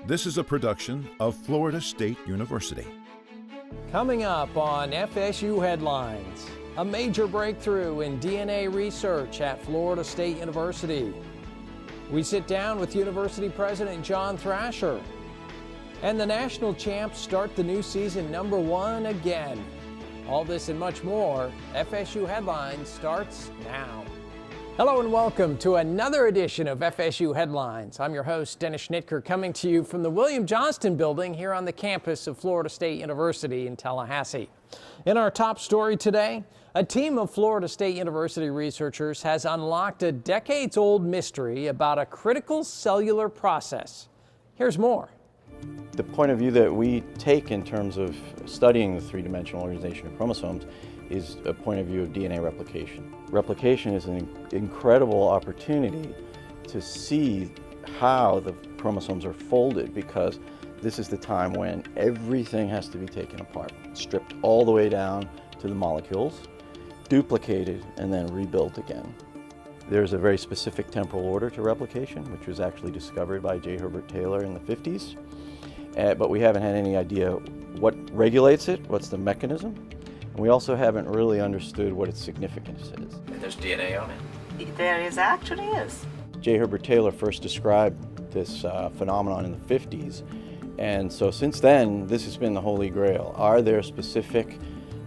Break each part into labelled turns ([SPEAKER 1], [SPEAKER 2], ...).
[SPEAKER 1] This is a production of Florida State University.
[SPEAKER 2] Coming up on FSU Headlines, a major breakthrough in DNA research at Florida State University. We sit down with University President John Thrasher. And the national champs start the new season #1 again. All this and much more, FSU Headlines starts now. Hello and welcome to another edition of FSU Headlines. I'm your host, Dennis Schnitker, coming to you from the William Johnston Building here on the campus of Florida State University in Tallahassee. In our top story today, a team of Florida State University researchers has unlocked a decades-old mystery about a critical cellular process. Here's more.
[SPEAKER 3] The point of view that we take in terms of studying the three-dimensional organization of chromosomes is a point of view of DNA replication. Replication is an incredible opportunity to see how the chromosomes are folded, because this is the time when everything has to be taken apart, stripped all the way down to the molecules, duplicated, and then rebuilt again. There's a very specific temporal order to replication, which was actually discovered by J. Herbert Taylor in the 50s. But we haven't had any idea what regulates it, what's the mechanism. And we also haven't really understood what its significance is.
[SPEAKER 4] And there's DNA on it?
[SPEAKER 5] There actually is.
[SPEAKER 3] J. Herbert Taylor first described this phenomenon in the 50s. And so since then, this has been the holy grail. Are there specific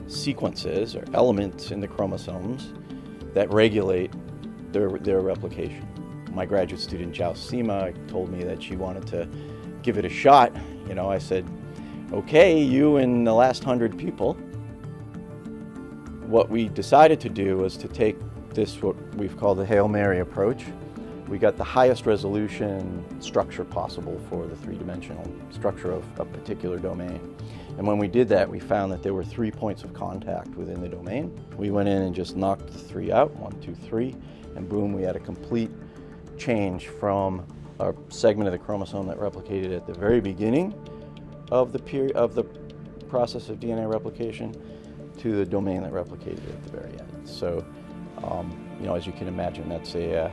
[SPEAKER 3] sequences or elements in the chromosomes that regulate their replication? My graduate student, Zhao Sima, told me that she wanted to give it a shot. You know, I said, okay, you and the last 100 people. What we decided to do was to take this, what we've called the Hail Mary approach. We got the highest resolution structure possible for the three-dimensional structure of a particular domain. And when we did that, we found that there were 3 points of contact within the domain. We went in and just knocked the 3 out, 1, 2, 3, and boom, we had a complete change from a segment of the chromosome that replicated at the very beginning of the process of DNA replication to the domain that replicated at the very end. So, you know, as you can imagine, that's the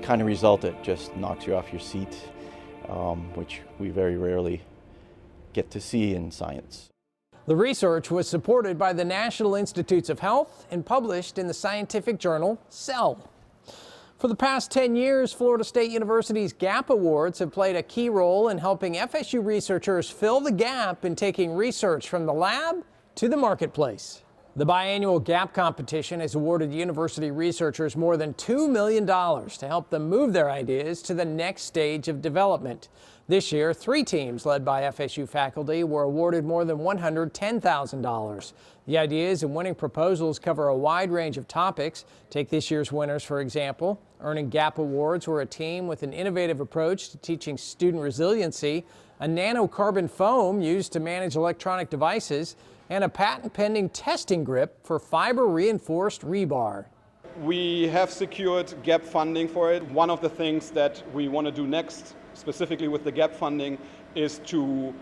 [SPEAKER 3] kind of result that just knocks you off your seat, which we very rarely get to see in science.
[SPEAKER 2] The research was supported by the National Institutes of Health and published in the scientific journal Cell. For the past 10 years, Florida State University's GAP Awards have played a key role in helping FSU researchers fill the gap in taking research from the lab to the marketplace. The biannual GAP competition has awarded university researchers more than $2 million to help them move their ideas to the next stage of development. This year, 3 teams led by FSU faculty were awarded more than $110,000. The ideas and winning proposals cover a wide range of topics. Take this year's winners, for example. Earning GAP Awards were a team with an innovative approach to teaching student resiliency, a nanocarbon foam used to manage electronic devices, and a patent-pending testing grip for fiber-reinforced rebar.
[SPEAKER 6] We have secured GAP funding for it. One of the things that we want to do next, specifically with the GAP funding, is to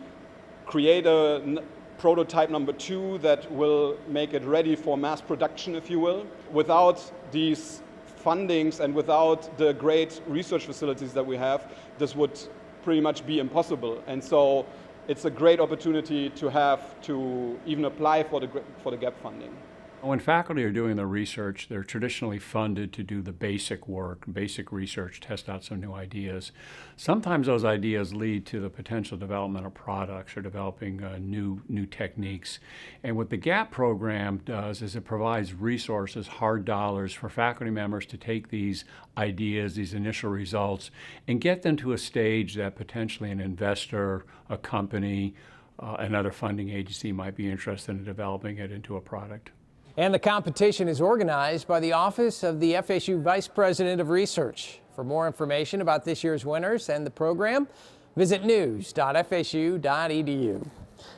[SPEAKER 6] create a prototype #2 that will make it ready for mass production, if you will. Without these fundings and without the great research facilities that we have, this would pretty much be impossible. And so it's a great opportunity to have to even apply for the GAP funding.
[SPEAKER 7] When faculty are doing the research, they're traditionally funded to do the basic work, basic research, test out some new ideas. Sometimes those ideas lead to the potential development of products or developing new techniques. And what the GAP program does is it provides resources, hard dollars, for faculty members to take these ideas, these initial results, and get them to a stage that potentially an investor, a company, another funding agency might be interested in developing it into a product.
[SPEAKER 2] And the competition is organized by the Office of the FSU Vice President of Research. For more information about this year's winners and the program, visit news.fsu.edu.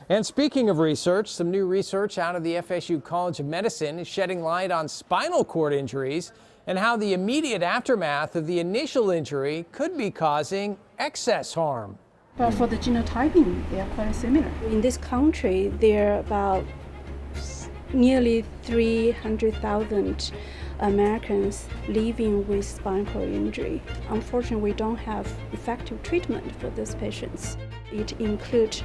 [SPEAKER 2] And speaking of research, some new research out of the FSU College of Medicine is shedding light on spinal cord injuries and how the immediate aftermath of the initial injury could be causing excess harm.
[SPEAKER 8] But for the genotyping, they are quite similar.
[SPEAKER 9] In this country, there are about nearly 300,000
[SPEAKER 8] Americans living with spinal cord injury. Unfortunately, we don't have effective treatment for these patients. It includes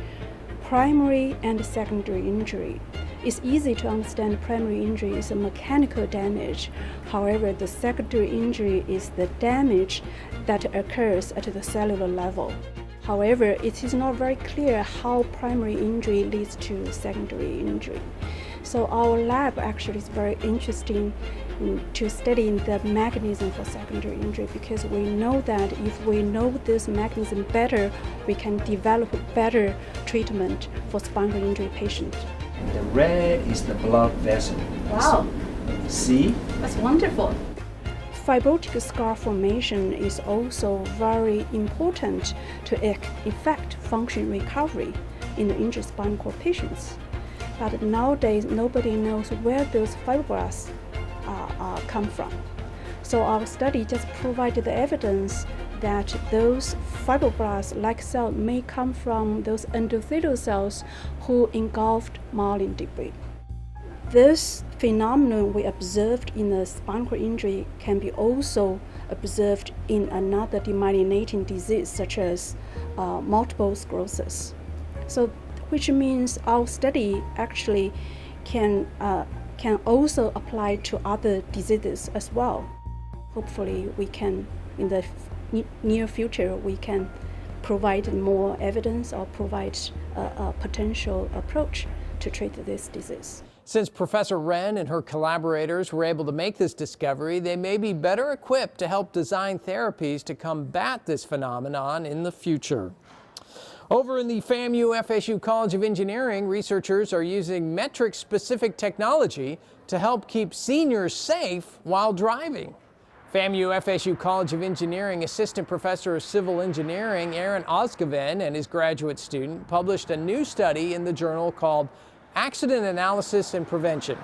[SPEAKER 8] primary and secondary injury. It's easy to understand primary injury is a mechanical damage. However, the secondary injury is the damage that occurs at the cellular level. However, it is not very clear how primary injury leads to secondary injury. So our lab actually is very interesting to study the mechanism for secondary injury, because we know that if we know this mechanism better, we can develop better treatment for spinal injury patients.
[SPEAKER 5] The red is the blood vessel.
[SPEAKER 8] Wow,
[SPEAKER 5] See?
[SPEAKER 8] that's wonderful. Fibrotic scar formation is also very important to effect function recovery in the injured spinal cord patients. But nowadays, nobody knows where those fibroblasts come from. So our study just provided the evidence that those fibroblast-like cells may come from those endothelial cells who engulfed myelin debris. This phenomenon we observed in the spinal cord injury can be also observed in another demyelinating disease such as multiple sclerosis. So, which means our study actually can also apply to other diseases as well. Hopefully, we can, in the near future, we can provide more evidence or provide a potential approach to treat this disease.
[SPEAKER 2] Since Professor Wren and her collaborators were able to make this discovery, they may be better equipped to help design therapies to combat this phenomenon in the future. Over in the FAMU FSU College of Engineering, researchers are using metric-specific technology to help keep seniors safe while driving. FAMU FSU College of Engineering Assistant Professor of Civil Engineering Aaron Osgoven and his graduate student published a new study in the journal called Accident Analysis and Prevention.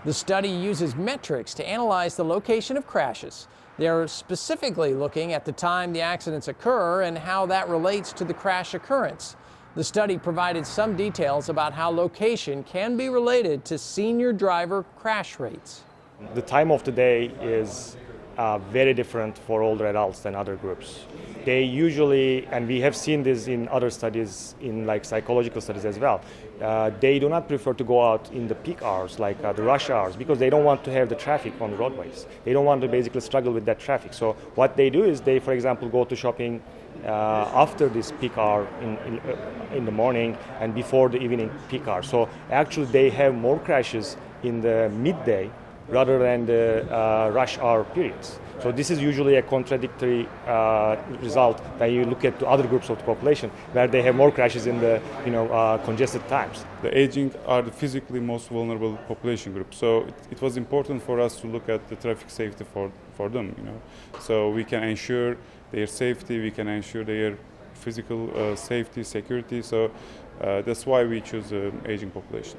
[SPEAKER 2] The study uses metrics to analyze the location of crashes. They are specifically looking at the time the accidents occur and how that relates to the crash occurrence. The study provided some details about how location can be related to senior driver crash rates.
[SPEAKER 9] The time of the day is very different for older adults than other groups. They usually, and we have seen this in other studies, in like psychological studies as well, they do not prefer to go out in the peak hours, like the rush hours, because they don't want to have the traffic on the roadways. They don't want to basically struggle with that traffic. So what they do is they, for example, go to shopping after this peak hour in the morning and before the evening peak hour. So actually they have more crashes in the midday rather than the rush hour periods. So this is usually a contradictory result when you look at the other groups of the population where they have more crashes in the congested times.
[SPEAKER 10] The aging are the physically most vulnerable population group. So it was important for us to look at the traffic safety for them. So we can ensure their safety, we can ensure their physical safety, security. So that's why we choose the aging population.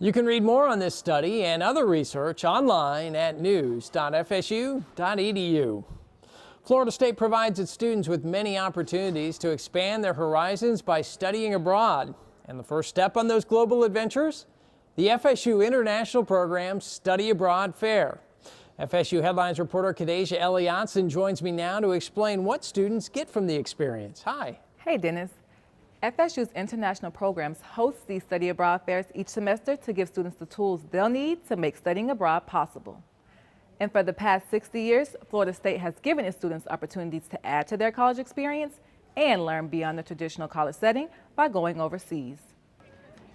[SPEAKER 2] You can read more on this study and other research online at news.fsu.edu. Florida State provides its students with many opportunities to expand their horizons by studying abroad. And the first step on those global adventures? The FSU International Program's Study Abroad Fair. FSU Headlines reporter Kadeja Eliotson joins me now to explain what students get from the experience. Hi.
[SPEAKER 11] Hey, Dennis. FSU's international programs host these study abroad fairs each semester to give students the tools they'll need to make studying abroad possible. And for the past 60 years, Florida State has given its students opportunities to add to their college experience and learn beyond the traditional college setting by going overseas.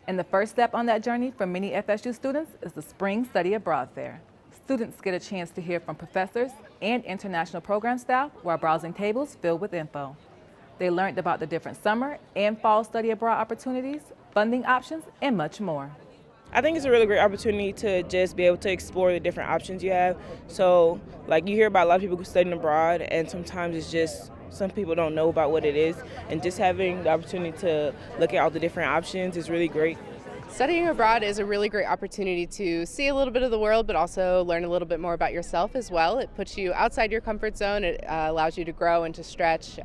[SPEAKER 11] And the first step on that journey for many FSU students is the Spring Study Abroad Fair. Students get a chance to hear from professors and international program staff while browsing tables filled with info. They learned about the different summer and fall study abroad opportunities, funding options, and much more.
[SPEAKER 12] I think it's a really great opportunity to just be able to explore the different options you have. So, like, you hear about a lot of people studying abroad, and sometimes it's just some people don't know about what it is. And just having the opportunity to look at all the different options is really great.
[SPEAKER 13] Studying abroad is a really great opportunity to see a little bit of the world, but also learn a little bit more about yourself as well. It puts you outside your comfort zone. It allows you to grow and to stretch.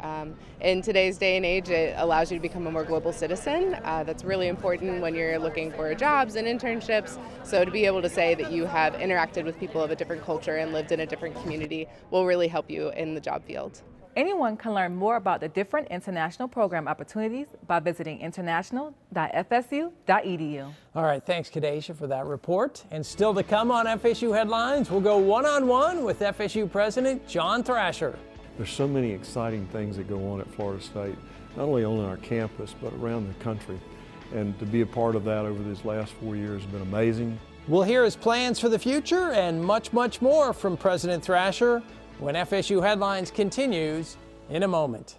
[SPEAKER 13] In today's day and age, it allows you to become a more global citizen. That's really important when you're looking for jobs and internships. So to be able to say that you have interacted with people of a different culture and lived in a different community will really help you in the job field.
[SPEAKER 11] Anyone can learn more about the different international program opportunities by visiting international.fsu.edu.
[SPEAKER 2] All right, thanks, Kadesha, for that report. And still to come on FSU Headlines, we'll go one-on-one with FSU President John Thrasher.
[SPEAKER 14] There's so many exciting things that go on at Florida State, not only on our campus, but around the country. And to be a part of that over these last 4 years has been amazing.
[SPEAKER 2] We'll hear his plans for the future and much, much more from President Thrasher when FSU Headlines continues in a moment.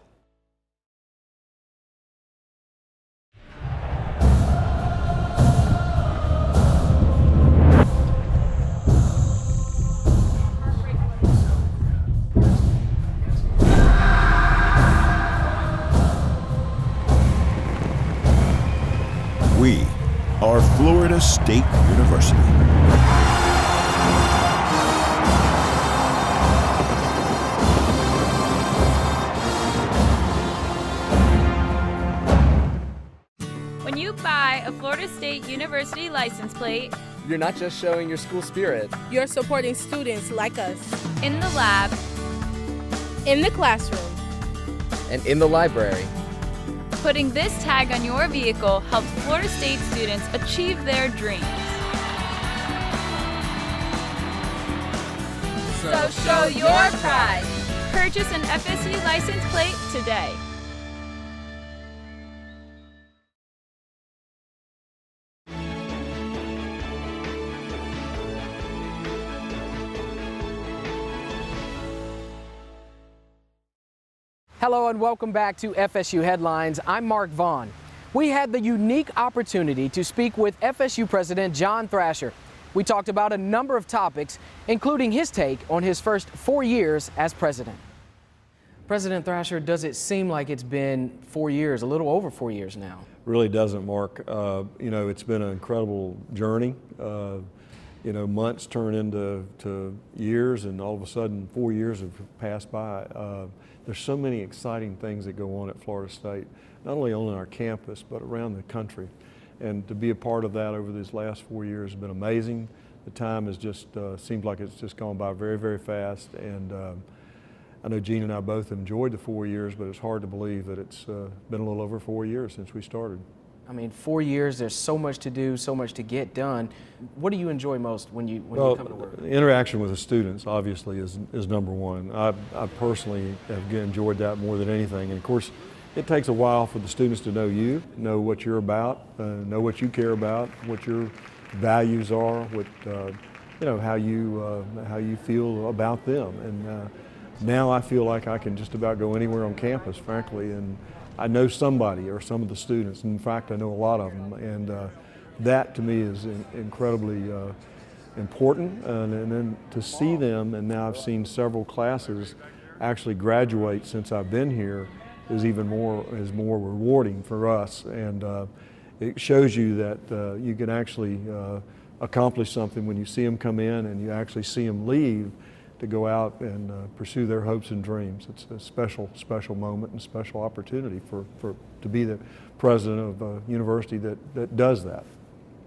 [SPEAKER 1] We are Florida State University.
[SPEAKER 15] When you buy a Florida State University license plate,
[SPEAKER 16] you're not just showing your school spirit.
[SPEAKER 17] You're supporting students like us.
[SPEAKER 15] In the lab,
[SPEAKER 17] in the classroom,
[SPEAKER 16] and in the library.
[SPEAKER 15] Putting this tag on your vehicle helps Florida State students achieve their dreams. So show your pride. Purchase an FSU license plate today.
[SPEAKER 18] Hello and welcome back to FSU Headlines. I'm Mark Vaughn. We had the unique opportunity to speak with FSU President John Thrasher. We talked about a number of topics, including his take on his first 4 years as president. President Thrasher, does it seem like it's been 4 years, a little over 4 years now?
[SPEAKER 14] Really doesn't, Mark. You know, it's been an incredible journey. You know, months turn into years, and all of a sudden 4 years have passed by. There's so many exciting things that go on at Florida State, not only on our campus, but around the country. And to be a part of that over these last 4 years has been amazing. The time has just seems like it's just gone by very, very fast. And I know Gene and I both enjoyed the 4 years, but it's hard to believe that it's been a little over 4 years since we started.
[SPEAKER 18] I mean, 4 years, there's so much to do, so much to get done. What do you enjoy most when you come to work?
[SPEAKER 14] Interaction with the students, obviously, is number one. I personally have enjoyed that more than anything. And of course, it takes a while for the students to know you, know what you're about, know what you care about, what your values are, what you know, how you feel about them. And now I feel like I can just about go anywhere on campus, frankly, and I know somebody or some of the students. In fact, I know a lot of them, and that to me is incredibly important. And then to see them, and now I've seen several classes actually graduate since I've been here, is more rewarding for us. And it shows you that you can actually accomplish something when you see them come in and you actually see them leave to go out and pursue their hopes and dreams. It's a special, special moment and special opportunity to be the president of a university that does that.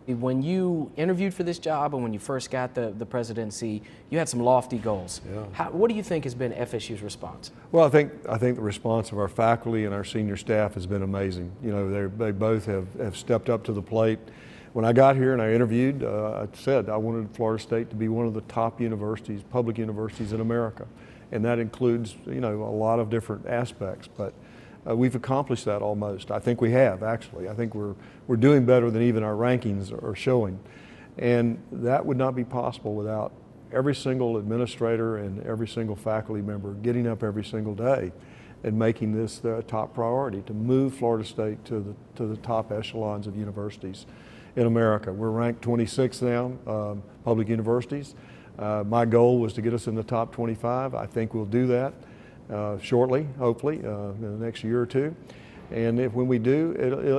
[SPEAKER 18] When you interviewed for this job and when you first got the presidency, you had some lofty goals.
[SPEAKER 14] Yeah.
[SPEAKER 18] What do you think has been FSU's response?
[SPEAKER 14] Well, I think the response of our faculty and our senior staff has been amazing. You know, they both have stepped up to the plate. When I got here and I interviewed, I said I wanted Florida State to be one of the top universities, public universities in America. And that includes, you know, a lot of different aspects, but we've accomplished that almost. I think we have, actually. I think we're doing better than even our rankings are showing. And that would not be possible without every single administrator and every single faculty member getting up every single day and making this the top priority to move Florida State to the top echelons of universities in America. We're ranked 26th now, public universities. My goal was to get us in the top 25. I think we'll do that shortly, hopefully, in the next year or two. And when we do,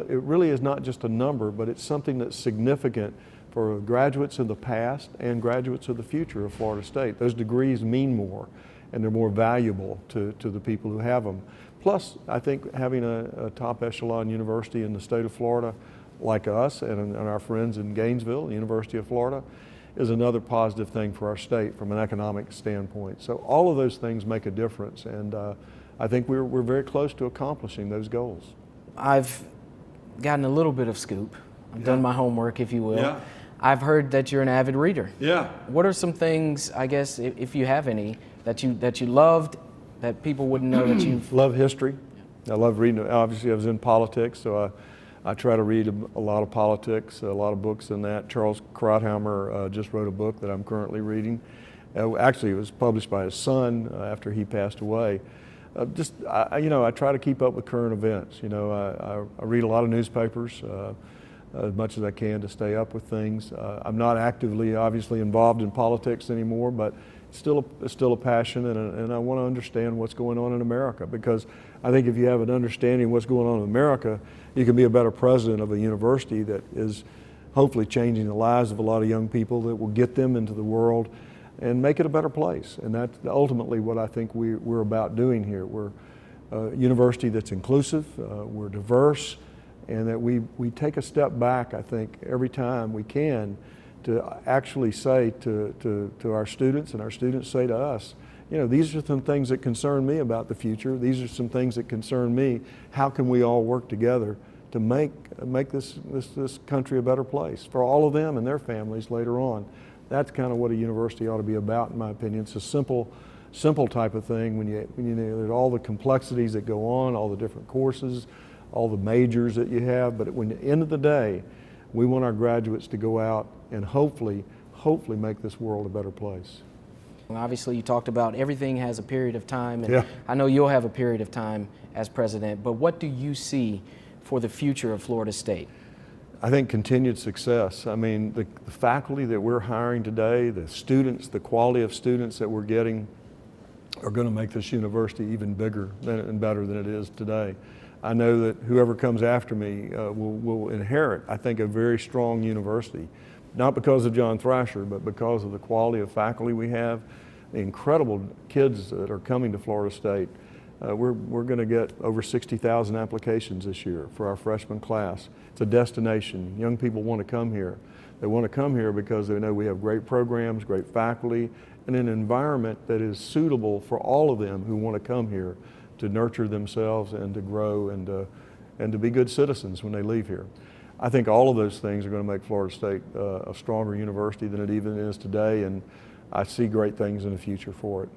[SPEAKER 14] it really is not just a number, but it's something that's significant for graduates of the past and graduates of the future of Florida State. Those degrees mean more, and they're more valuable to the people who have them. Plus, I think having a top echelon university in the state of Florida like us and our friends in Gainesville, the University of Florida, is another positive thing for our state from an economic standpoint. So all of those things make a difference, and I think we're very close to accomplishing those goals.
[SPEAKER 18] I've gotten a little bit of scoop. I've done my homework, if you will.
[SPEAKER 14] Yeah.
[SPEAKER 18] I've heard that you're an avid reader.
[SPEAKER 14] Yeah.
[SPEAKER 18] What are some things, I guess, if you have any, that you loved that people wouldn't know that you've...
[SPEAKER 14] Love history. I love reading. Obviously, I was in politics, so I try to read a lot of politics, a lot of books in that. Charles Krauthammer just wrote a book that I'm currently reading. Actually, it was published by his son after he passed away. I try to keep up with current events. I read a lot of newspapers as much as I can to stay up with things. I'm not actively, obviously, involved in politics anymore, but it's still a passion, and I want to understand what's going on in America, because I think if you have an understanding of what's going on in America, you can be a better president of a university that is hopefully changing the lives of a lot of young people, that will get them into the world and make it a better place. And that's ultimately what I think we're about doing here. We're a university that's inclusive, we're diverse, and that we take a step back, I think, every time we can to actually say to our students, and our students say to us, these are some things that concern me about the future. These are some things that concern me. How can we all work together to make this country a better place for all of them and their families later on? That's kind of what a university ought to be about, in my opinion. It's a simple type of thing when you there's all the complexities that go on, all the different courses, all the majors that you have. But at the end of the day, we want our graduates to go out and hopefully make this world a better place.
[SPEAKER 18] Obviously, you talked about everything has a period of time, and
[SPEAKER 14] yeah.
[SPEAKER 18] I know you'll have a period of time as president, but what do you see for the future of Florida State?
[SPEAKER 14] I think continued success. I mean, the faculty that we're hiring today, the students, the quality of students that we're getting are going to make this university even bigger and better than it is today. I know that whoever comes after me will inherit, I think, a very strong university. Not because of John Thrasher, but because of the quality of faculty we have, the incredible kids that are coming to Florida State. We're going to get over 60,000 applications this year for our freshman class. It's a destination. Young people want to come here. They want to come here because they know we have great programs, great faculty, and an environment that is suitable for all of them who want to come here to nurture themselves and to grow and to be good citizens when they leave here. I think all of those things are going to make Florida State a stronger university than it even is today, and I see great things in the future for it.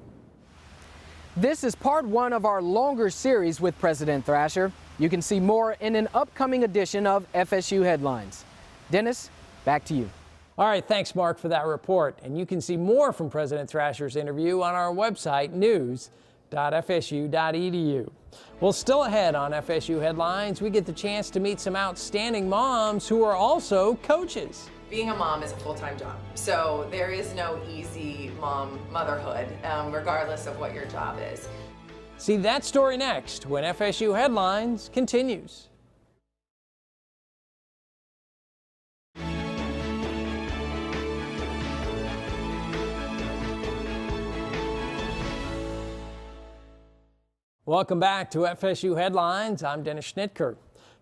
[SPEAKER 18] This is part one of our longer series with President Thrasher. You can see more in an upcoming edition of FSU Headlines. Dennis, back to you.
[SPEAKER 2] All right, thanks, Mark, for that report. And you can see more from President Thrasher's interview on our website, news.fsu.edu. Well, still ahead on FSU Headlines, we get the chance to meet some outstanding moms who are also coaches.
[SPEAKER 19] Being a mom is a full-time job, so there is no easy motherhood, regardless of what your job is.
[SPEAKER 2] See that story next when FSU Headlines continues. Welcome back to FSU Headlines. I'm Dennis Schnitker.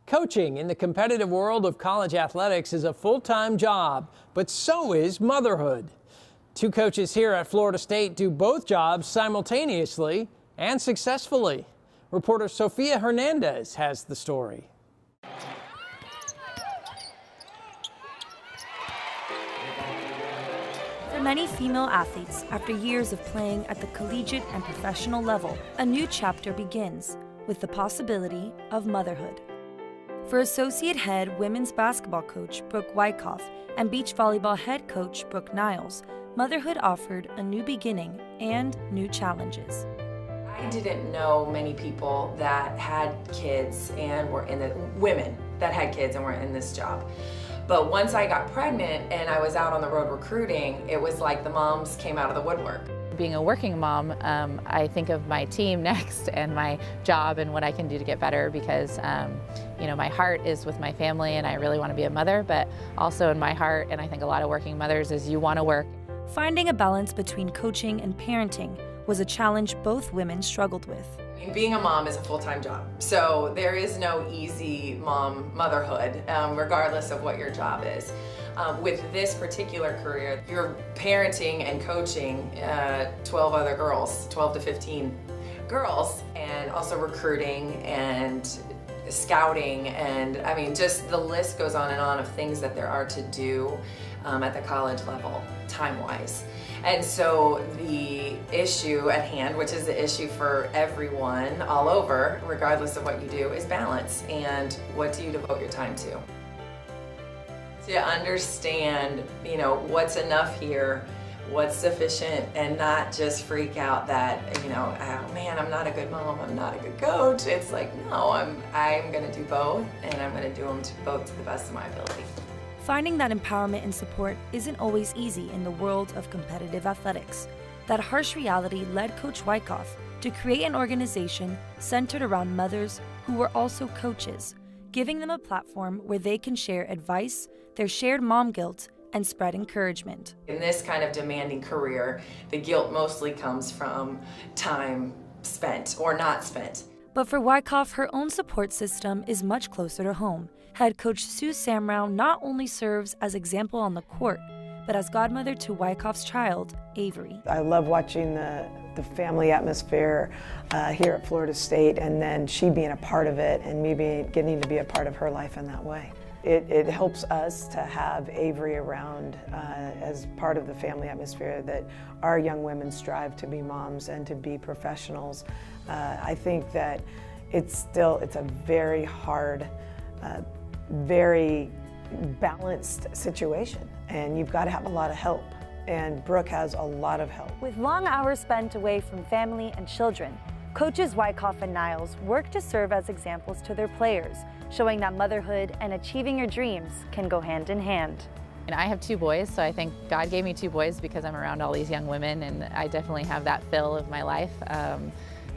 [SPEAKER 2] Coaching in the competitive world of college athletics is a full-time job, but so is motherhood. Two coaches here at Florida State do both jobs simultaneously and successfully. Reporter Sophia Hernandez has the story.
[SPEAKER 20] For many female athletes, after years of playing at the collegiate and professional level, a new chapter begins with the possibility of motherhood. For Associate Head Women's Basketball Coach Brooke Wyckoff and Beach Volleyball Head Coach Brooke Niles, motherhood offered a new beginning and new challenges.
[SPEAKER 19] I didn't know many people that had kids and were in women that had kids and were in this job. But once I got pregnant and I was out on the road recruiting, it was like the moms came out of the woodwork.
[SPEAKER 11] being a working mom, I think of my team next and my job and what I can do to get better because, you know, my heart is with my family and I really want to be a mother, but also in my heart, and I think a lot of working mothers, is you want to work.
[SPEAKER 20] Finding a balance between coaching and parenting was a challenge both women struggled with.
[SPEAKER 19] Being a mom is a full-time job, so there is no easy motherhood, regardless of what your job is. With this particular career, you're parenting and coaching 12 other girls, 12 to 15 girls, and also recruiting and scouting, and I mean, just the list goes on and on of things that there are to do at the college level, time-wise. And so the issue at hand, which is the issue for everyone all over, regardless of what you do, is balance. And what do you devote your time to? To understand, you know, what's enough here, what's sufficient, and not just freak out that, you know, oh man, I'm not a good mom, I'm not a good coach. It's like, no, I'm gonna do both, and I'm gonna do them both to the best of my ability.
[SPEAKER 20] Finding that empowerment and support isn't always easy in the world of competitive athletics. That harsh reality led Coach Wyckoff to create an organization centered around mothers who were also coaches, giving them a platform where they can share advice, their shared mom guilt, and spread encouragement.
[SPEAKER 19] In this kind of demanding career, the guilt mostly comes from time spent or not spent.
[SPEAKER 20] But for Wyckoff, her own support system is much closer to home. Head coach Sue Samrow not only serves as example on the court, but as godmother to Wyckoff's child, Avery.
[SPEAKER 21] I love watching the family atmosphere here at Florida State, and then she being a part of it and me getting to be a part of her life in that way. It helps us to have Avery around as part of the family atmosphere, that our young women strive to be moms and to be professionals. I think that it's a very hard, very balanced situation, and you've got to have a lot of help, and Brooke has a lot of help.
[SPEAKER 22] With long hours spent away from family and children, coaches Wyckoff and Niles work to serve as examples to their players, showing that motherhood and achieving your dreams can go hand in hand.
[SPEAKER 11] And I have 2 boys, so I think God gave me 2 boys because I'm around all these young women, and I definitely have that fill of my life.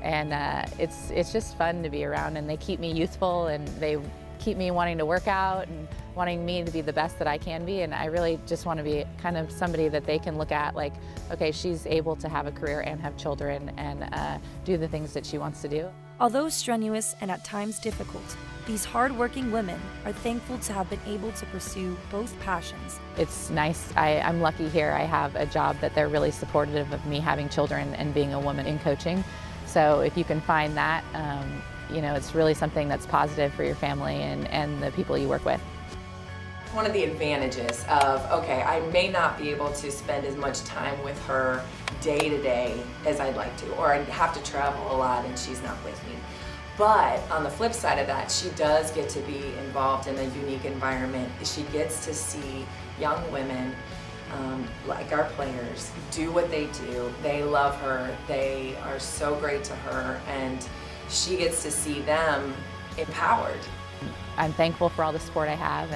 [SPEAKER 11] It's just fun to be around, and they keep me youthful, and they keep me wanting to work out and wanting me to be the best that I can be, and I really just want to be kind of somebody that they can look at like, okay, she's able to have a career and have children and do the things that she wants to do.
[SPEAKER 20] Although strenuous and at times difficult, these hard-working women are thankful to have been able to pursue both passions.
[SPEAKER 11] It's nice. I'm lucky here. I have a job that they're really supportive of me having children and being a woman in coaching. So if you can find that, you know, it's really something that's positive for your family and the people you work with.
[SPEAKER 19] One of the advantages of, okay, I may not be able to spend as much time with her day to day as I'd like to, or I have to travel a lot and she's not with me. But on the flip side of that, she does get to be involved in a unique environment. She gets to see young women like our players do what they do. They love her, they are so great to her, and she gets to see them empowered.
[SPEAKER 11] I'm thankful for all the support I have,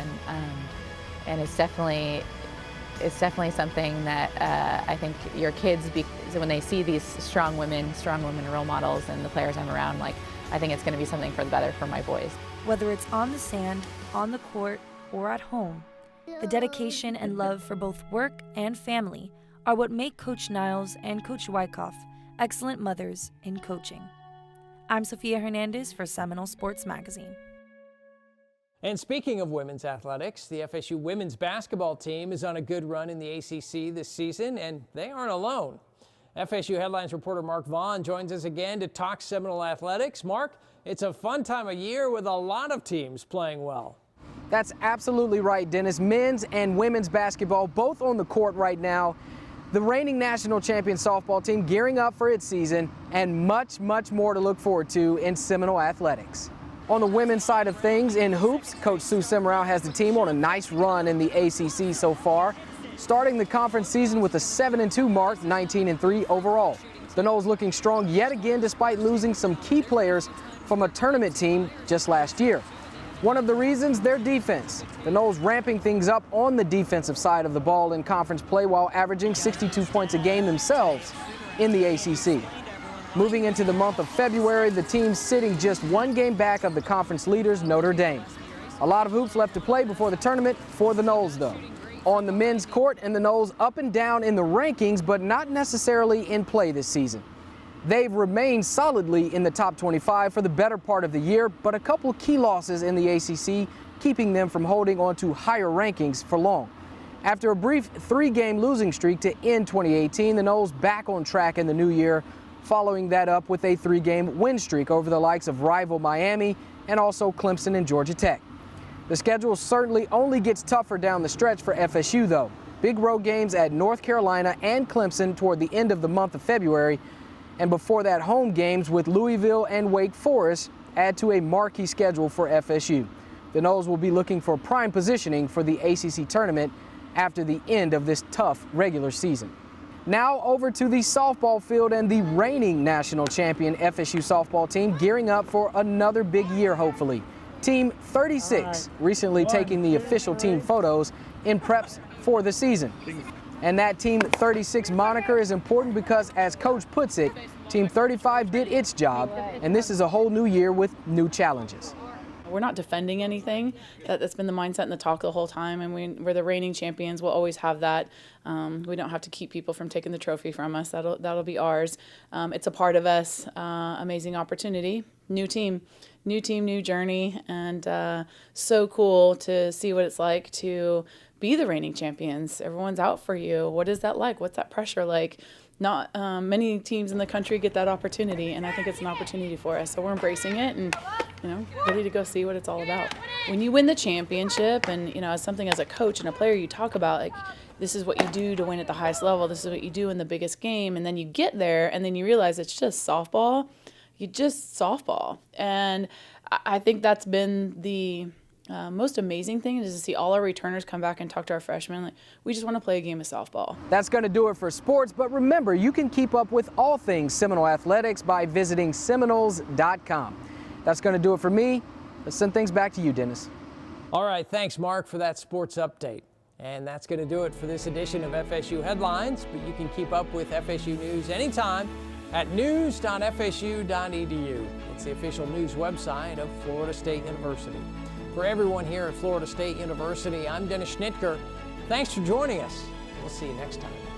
[SPEAKER 11] and it's definitely something that I think your kids, when they see these strong women role models and the players I'm around, like, I think it's going to be something for the better for my boys.
[SPEAKER 20] Whether it's on the sand, on the court, or at home, the dedication and love for both work and family are what make Coach Niles and Coach Wyckoff excellent mothers in coaching. I'm Sofia Hernandez for Seminole Sports Magazine.
[SPEAKER 2] And speaking of women's athletics, the FSU women's basketball team is on a good run in the ACC this season, and they aren't alone. FSU Headlines reporter Mark Vaughn joins us again to talk Seminole athletics. Mark, it's a fun time of year with a lot of teams playing well.
[SPEAKER 18] That's absolutely right, Dennis. Men's and women's basketball both on the court right now. The reigning national champion softball team gearing up for its season, and much, much more to look forward to in Seminole athletics. On the women's side of things, in hoops, Coach Sue Samrow has the team on a nice run in the ACC so far, starting the conference season with a 7-2 mark, 19-3 overall. The Noles looking strong yet again despite losing some key players from a tournament team just last year. One of the reasons, their defense. The Noles ramping things up on the defensive side of the ball in conference play while averaging 62 points a game themselves. in the ACC. Moving into the month of February, the team's sitting just one game back of the conference leaders, Notre Dame. A lot of hoops left to play before the tournament for the Noles, though. On the men's court, and the Noles up and down in the rankings, but not necessarily in play this season. They've remained solidly in the top 25 for the better part of the year, but a couple key losses in the ACC keeping them from holding on to higher rankings for long. After a brief 3-game losing streak to end 2018, the Noles back on track in the new year, following that up with a 3-game win streak over the likes of rival Miami and also Clemson and Georgia Tech. The schedule certainly only gets tougher down the stretch for FSU, though. Big road games at North Carolina and Clemson toward the end of the month of February, and before that, home games with Louisville and Wake Forest add to a marquee schedule for FSU. The Noles will be looking for prime positioning for the ACC tournament after the end of this tough regular season. Now over to the softball field, and the reigning national champion FSU softball team gearing up for another big year, hopefully. Team 36 recently taking the official team photos in preps for the season. And that Team 36 moniker is important because, as Coach puts it, Team 35 did its job, and this is a whole new year with new challenges.
[SPEAKER 3] We're not defending anything. That's been the mindset and the talk the whole time, and we're the reigning champions. We'll always have that. We don't have to keep people from taking the trophy from us. That'll be ours. It's a part of us. Amazing opportunity. New team, new journey, and so cool to see what it's like to be the reigning champions. Everyone's out for you. What is that like? What's that pressure like? Not many teams in the country get that opportunity, and I think it's an opportunity for us. So we're embracing it and, ready to go see what it's all about. When you win the championship, and, as something as a coach and a player, you talk about, like, this is what you do to win at the highest level. This is what you do in the biggest game. And then you get there, and then you realize it's just softball. You just softball. And I think that's been the most amazing thing, is to see all our returners come back and talk to our freshmen. Like, we just want to play a game of softball.
[SPEAKER 18] That's going to do it for sports, but remember, you can keep up with all things Seminole athletics by visiting Seminoles.com. That's going to do it for me. Let's send things back to you, Dennis.
[SPEAKER 2] All right, thanks, Mark, for that sports update. And that's going to do it for this edition of FSU Headlines, but you can keep up with FSU News anytime at news.fsu.edu. It's the official news website of Florida State University. For everyone here at Florida State University, I'm Dennis Schnitker. Thanks for joining us. We'll see you next time.